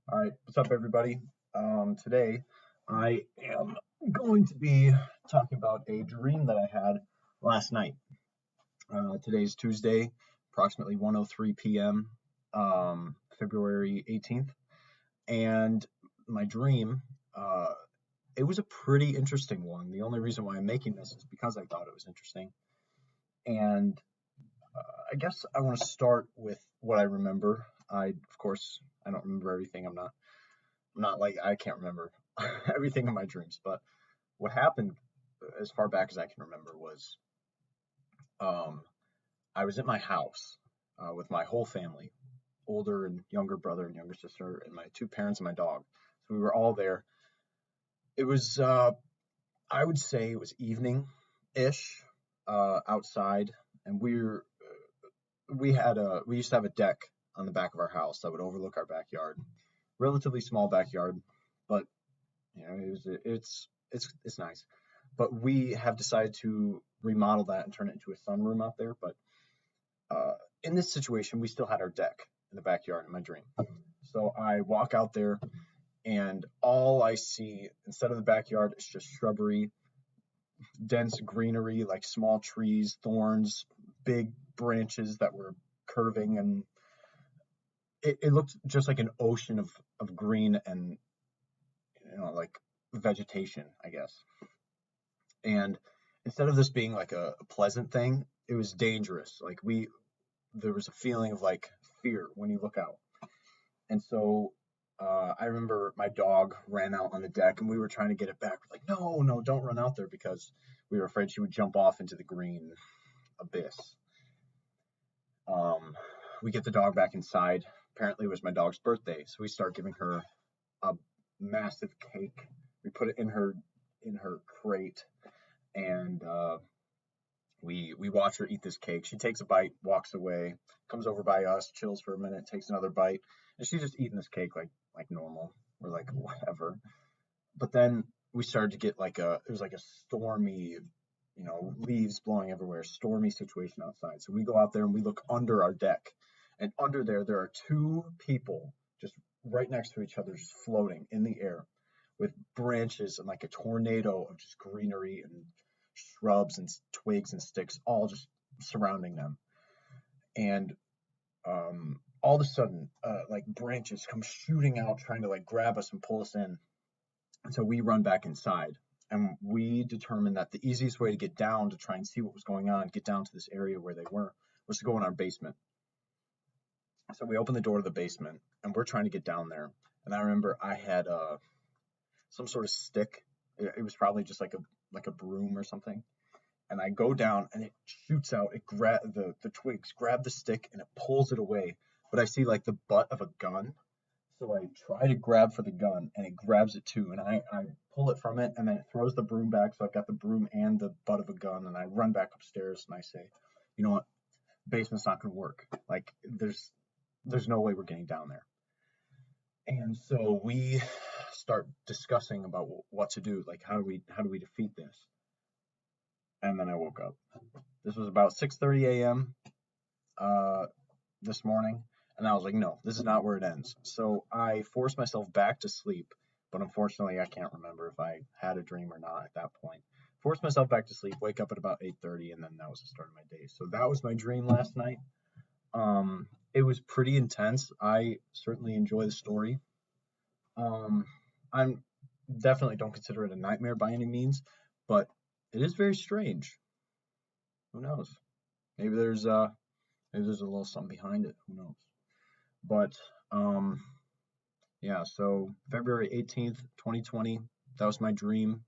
All right, what's up, everybody? Today I am going to be talking about a dream that I had last night. Today's Tuesday, approximately 1:03 p.m., February 18th, and my dream, uh, it was a pretty interesting one. The only reason why I'm making this is because I thought it was interesting, and I guess I want to start with what I remember. Of course, I don't remember everything. I'm not like I can't remember everything in my dreams, but what happened as far back as I can remember was um, I was at my house with my whole family, older and younger brother and younger sister, and my two parents and my dog. So we were all there. It was, I would say, it was evening ish outside, and we used to have a deck on the back of our house that would overlook our backyard. Relatively small backyard, but it's nice. But we have decided to remodel that and turn it into a sunroom out there. But uh, in this situation, we still had our deck in the backyard in my dream. So I walk out there, and all I see instead of the backyard is just shrubbery, dense greenery, like small trees, thorns, big branches that were curving, and it looked just like an ocean of green and like vegetation, I guess. And instead of this being like a pleasant thing, it was dangerous. There was a feeling of like fear when you look out. And so I remember my dog ran out on the deck and we were trying to get it back. We're like, no, no, don't run out there because we were afraid she would jump off into the green abyss. Um, we get the dog back inside. Apparently, it was my dog's birthday, so we start giving her a massive cake. We put it in her crate, and we watch her eat this cake. She takes a bite, walks away, comes over by us, chills for a minute, takes another bite, and she's just eating this cake like normal. We're like whatever. But then we started to get it was like a stormy, leaves blowing everywhere, stormy situation outside. So we go out there and we look under our deck, and under there are two people just right next to each other, just floating in the air with branches and like a tornado of just greenery and shrubs and twigs and sticks all just surrounding them. And all of a sudden, like branches come shooting out, trying to like grab us and pull us in. And so we run back inside. And we determined that the easiest way to get down to try and see what was going on, get down to this area where they were, was to go in our basement. So we opened the door to the basement and we're trying to get down there. And I remember I had some sort of stick. It was probably just like a broom or something. And I go down and it shoots out. It the twigs grab the stick and it pulls it away. But I see like the butt of a gun. So I try to grab for the gun and it grabs it too. And I pull it from it and then it throws the broom back. So I've got the broom and the butt of a gun. And I run back upstairs and I say, you know what? Basement's not going to work. Like there's no way we're getting down there. And so we start discussing about what to do. Like how do we defeat this? And then I woke up. This was about 6:30 a.m. Uh, this morning, and I was like, no, this is not where it ends. So I forced myself back to sleep, but unfortunately, I can't remember if I had a dream or not at that point. Forced myself back to sleep, wake up at about 8:30, and then that was the start of my day. So that was my dream last night. It was pretty intense. I certainly enjoy the story. Um, I'm definitely don't consider it a nightmare by any means, but it is very strange. Who knows? Maybe there's a little something behind it. Who knows? But um, yeah. So February 18th, 2020. That was my dream.